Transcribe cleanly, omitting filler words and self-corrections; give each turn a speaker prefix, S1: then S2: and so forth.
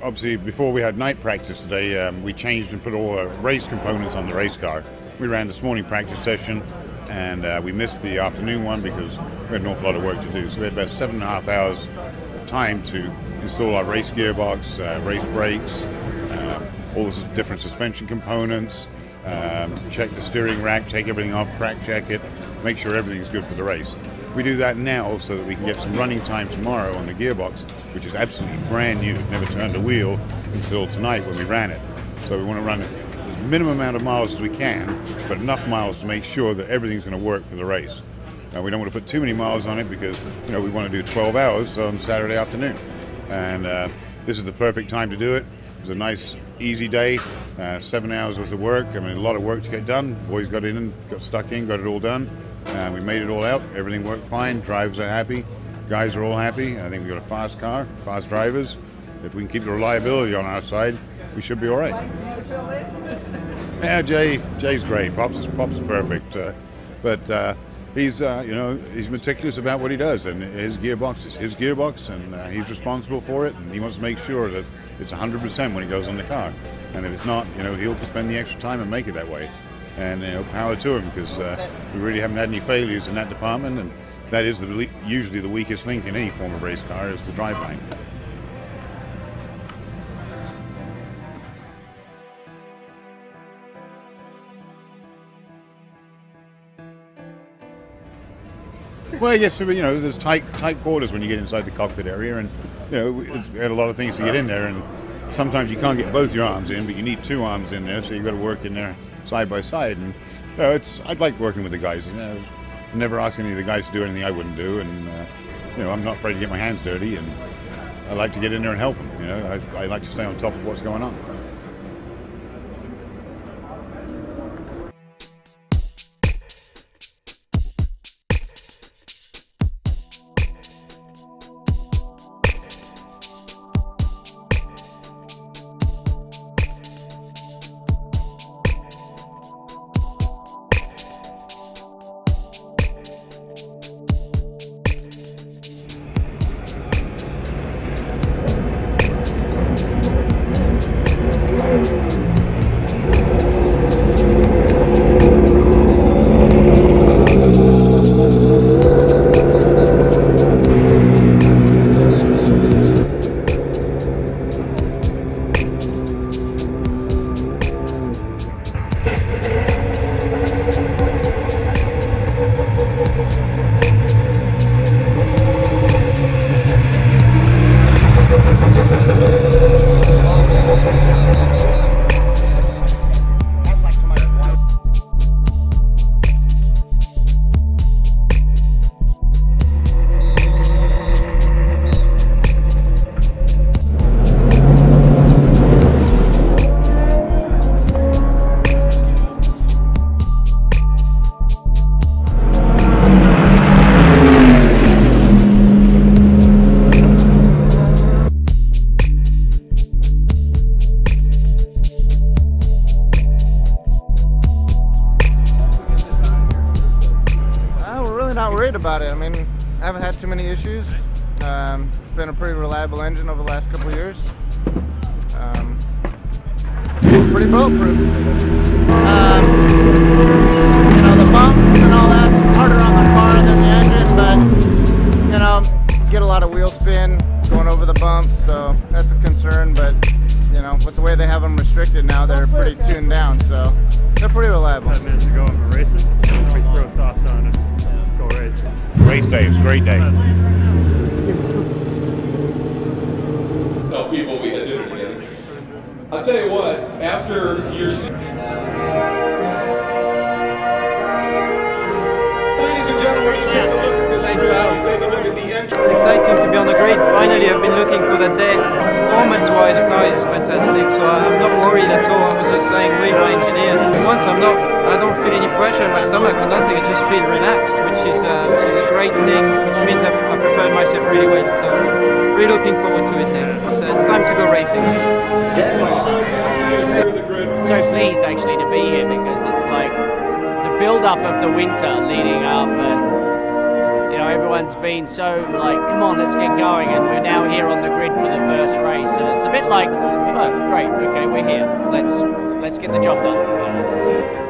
S1: Obviously, before we had night practice today, we changed and put all our race components on the race car. We ran this morning practice session, and we missed the afternoon one because we had an awful lot of work to do. So we had about 7.5 hours of time to install our race gearbox, race brakes, all the different suspension components, check the steering rack, take everything off, crack check it, make sure everything's good for the race. We do that now so that we can get some running time tomorrow on the gearbox, which is absolutely brand new. We've never turned a wheel until tonight when we ran it. So we want to run it as minimum amount of miles as we can, but enough miles to make sure that everything's going to work for the race. We don't want to put too many miles on it because we want to do 12 hours on Saturday afternoon. And this is the perfect time to do it. It was a nice, easy day, 7 hours worth of work. I mean, a lot of work to get done. Boys got in and got stuck in, got it all done. We made it all out. Everything worked fine. Drivers are happy. Guys are all happy. I think we've got a fast car, fast drivers. If we can keep the reliability on our side, we should be all right. Yeah, Jay's great. Pops is perfect. But he's he's meticulous about what he does, and his gearbox is his gearbox, and he's responsible for it. And he wants to make sure that it's 100% when he goes on the car. And if it's not, he'll spend the extra time and make it that way. And power to him, because we really haven't had any failures in that department, and that is usually the weakest link in any form of race car is the driveline. Well, yes, there's tight quarters when you get inside the cockpit area, and we had a lot of things to get in there, and sometimes you can't get both your arms in, but you need two arms in there, so you've got to work in there side by side. And I'd like working with the guys. I never ask any of the guys to do anything I wouldn't do, and I'm not afraid to get my hands dirty, and I like to get in there and help them. I like to stay on top of what's going on.
S2: About it. I mean, I haven't had too many issues. It's been a pretty reliable engine over the last couple of years. It's pretty bulletproof. The bumps and all that's harder on the car than the engine, but get a lot of wheel spin going over the bumps, so that's a concern. But with the way they have them restricted now, they're pretty tuned down, so they're pretty reliable.
S3: 5 minutes to go and we're racing. We throw softs on it.
S1: Race day, it's a great day.
S4: Tell people we had dinner together. I'll tell you what, after your... Ladies and gentlemen, you take a look at this crowd, take a look at the entrance.
S5: It's exciting to be on the grid. Finally, I've been looking for that day. Performance-wise, the car is fantastic, so saying wheel engineer. Once I don't feel any pressure in my stomach or nothing. I just feel relaxed, which is a great thing. Which means I prepared myself really well. So really looking forward to it now. So it's time to go racing.
S6: So pleased actually to be here because it's like the build-up of the winter leading up, and you know everyone's been so like, come on, let's get going, and we're now here on the grid for the first race, and it's a bit like, oh great, okay, we're here, let's get the job done.